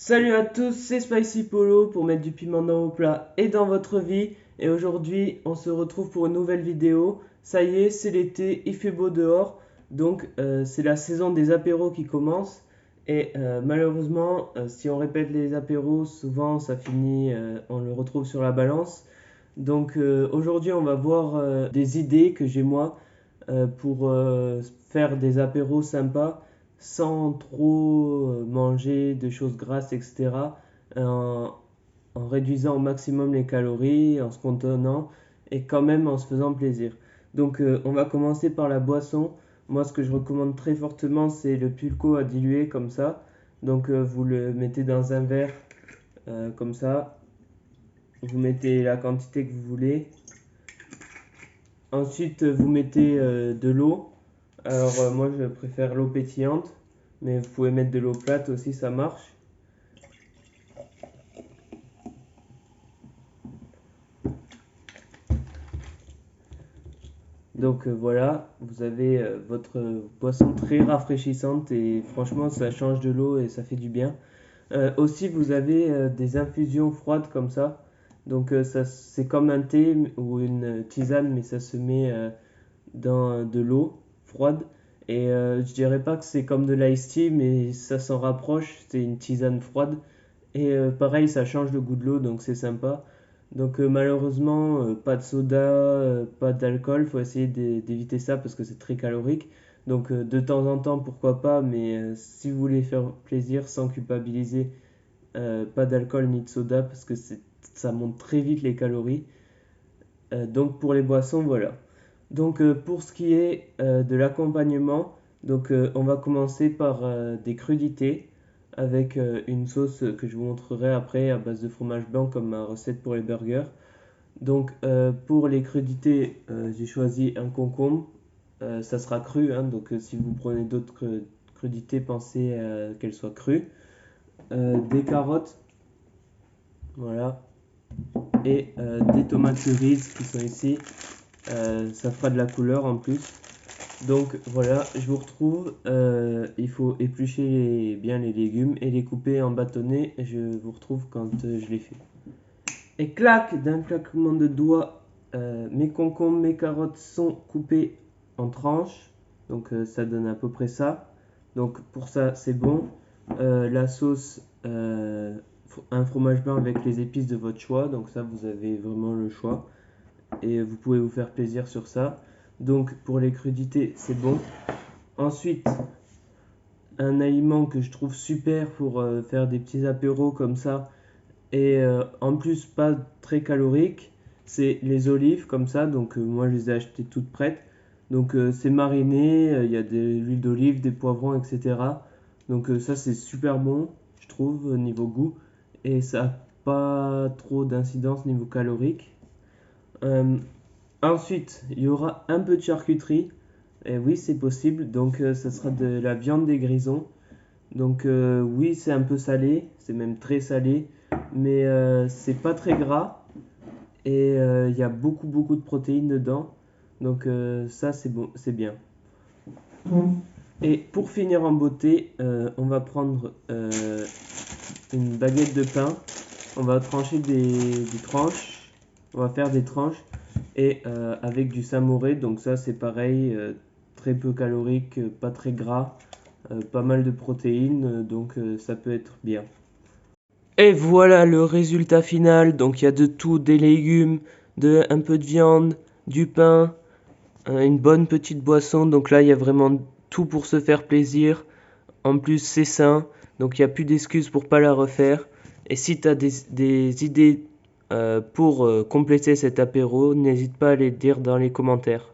Salut à tous, c'est Spicy Polo pour mettre du piment dans vos plats et dans votre vie. Et aujourd'hui, on se retrouve pour une nouvelle vidéo. Ça y est, c'est l'été, il fait beau dehors. Donc, c'est la saison des apéros qui commence. Et malheureusement, si on répète les apéros, souvent ça finit, on le retrouve sur la balance. Donc, aujourd'hui, on va voir des idées que j'ai moi pour faire des apéros sympas sans trop manger de choses grasses, etc. En, en réduisant au maximum les calories, en se contenant et quand même en se faisant plaisir. Donc on va commencer par la boisson. Moi ce que je recommande très fortement c'est le pulco à diluer comme ça. Donc vous le mettez dans un verre comme ça. Vous mettez la quantité que vous voulez. Ensuite vous mettez de l'eau. Alors moi je préfère l'eau pétillante, mais vous pouvez mettre de l'eau plate aussi, ça marche. Donc voilà, vous avez votre boisson très rafraîchissante et franchement ça change de l'eau et ça fait du bien. Aussi vous avez des infusions froides comme ça. Donc ça c'est comme un thé ou une tisane mais ça se met dans de l'eau froide. Et je dirais pas que c'est comme de l'ice tea mais ça s'en rapproche, c'est une tisane froide. Et pareil ça change le goût de l'eau donc c'est sympa. Donc malheureusement, pas de soda, pas d'alcool, faut essayer d'éviter ça parce que c'est très calorique. Donc de temps en temps, pourquoi pas, mais si vous voulez faire plaisir sans culpabiliser, pas d'alcool ni de soda parce que ça monte très vite les calories. Donc pour les boissons, voilà. Donc pour ce qui est de l'accompagnement, donc on va commencer par des crudités avec une sauce que je vous montrerai après à base de fromage blanc comme ma recette pour les burgers. Donc pour les crudités, j'ai choisi un concombre. Ça sera cru, hein, donc si vous prenez d'autres crudités, pensez qu'elles soient crues. Des carottes, voilà, et des tomates cerises qui sont ici. Ça fera de la couleur en plus. Donc voilà, je vous retrouve. Il faut éplucher bien les légumes et les couper en bâtonnets. Je vous retrouve quand je les fais. Et clac, d'un claquement de doigts, mes concombres, mes carottes sont coupées en tranches. Donc ça donne à peu près ça. Donc pour ça, c'est bon. La sauce, un fromage blanc avec les épices de votre choix. Donc ça, vous avez vraiment le choix. Et vous pouvez vous faire plaisir sur ça. Donc pour les crudités, c'est bon. Ensuite, un aliment que je trouve super pour faire des petits apéros comme ça et en plus pas très calorique, c'est les olives comme ça. Donc moi je les ai achetées toutes prêtes. Donc c'est mariné, il y a de l'huile d'olive, des poivrons, etc. Donc ça c'est super bon, je trouve, au niveau goût. Et ça n'a pas trop d'incidence niveau calorique. Euh, Ensuite, il y aura un peu de charcuterie. Et oui, c'est possible. Donc ça sera de la viande des grisons. Donc oui, c'est un peu salé, c'est même très salé, mais c'est pas très gras et il y a beaucoup de protéines dedans. Donc ça c'est bon, c'est bien. Et pour finir en beauté, on va prendre une baguette de pain, on va trancher des tranches, on va faire des tranches et avec du samouré. Donc ça c'est pareil, très peu calorique, pas très gras, pas mal de protéines, donc ça peut être bien. Et voilà le résultat final. Donc il y a de tout, des légumes, un peu de viande, du pain, une bonne petite boisson. Donc là il y a vraiment tout pour se faire plaisir. En plus c'est sain, donc il n'y a plus d'excuses pour pas la refaire. Et si tu as des idées pour compléter cet apéro, n'hésite pas à les dire dans les commentaires.